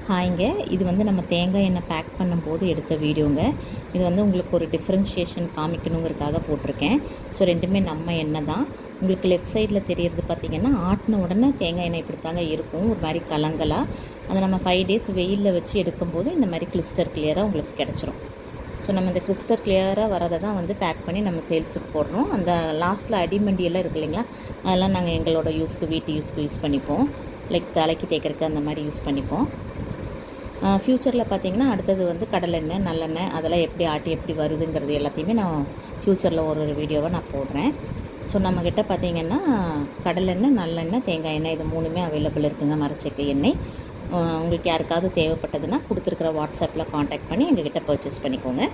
ஹாய்ங்க. இது வந்து நம்ம தேங்காய் எண்ணெய் பேக் பண்ணும்போது எடுத்த வீடியோங்க. இது வந்து உங்களுக்கு ஒரு டிஃப்ரென்ஷியேஷன் காமிக்கணுங்கிறதுக்காக போட்டிருக்கேன். ஸோ ரெண்டுமே நம்ம எண்ணெய் தான். உங்களுக்கு லெஃப்ட் சைடில் தெரியறது பார்த்திங்கன்னா, ஆட்டின உடனே தேங்காய் எண்ணெய் இப்படி தாங்க இருக்கும், ஒரு மாதிரி கலங்கலாக. அதை நம்ம 5 டேஸ் வெயிலில் வச்சு எடுக்கும்போது இந்த மாதிரி கிறிஸ்டல் கிளியராக உங்களுக்கு கிடச்சிரும். ஸோ நம்ம இந்த கிறிஸ்டல் கிளியராக வரதை தான் வந்து பேக் பண்ணி நம்ம சேல்ஸுக்கு போடுறோம். அந்த லாஸ்ட்டில் அடிமண்டியெல்லாம் இருக்குது இல்லைங்களா, அதெல்லாம் நாங்கள் எங்களோட யூஸ்க்கு, வீட்டு யூஸ்க்கு யூஸ் பண்ணிப்போம். லைக் தலைக்கு தேய்க்கிறதுக்கு அந்த மாதிரி யூஸ் பண்ணிப்போம். ஃப்யூச்சரில் பார்த்திங்கன்னா அடுத்தது வந்து கடலெண்ணெய், நல்லெண்ணெய் அதெல்லாம் எப்படி ஆட்டி எப்படி வருதுங்கிறது எல்லாத்தையுமே நான் ஃப்யூச்சரில் ஒரு வீடியோவை நான் போடுறேன். ஸோ நம்மக்கிட்ட பார்த்திங்கன்னா கடலெண்ணெய், நல்லெண்ணெய், தேங்காய் எண்ணெய் இது 3மே அவைலபிள் இருக்குதுங்க. மரச்செக்கு எண்ணெய் உங்களுக்கு யாருக்காவது தேவைப்பட்டதுன்னா கொடுத்துருக்குற வாட்ஸ்அப்பில் காண்டாக்ட் பண்ணி எங்ககிட்ட பர்ச்சேஸ் பண்ணிக்கோங்க.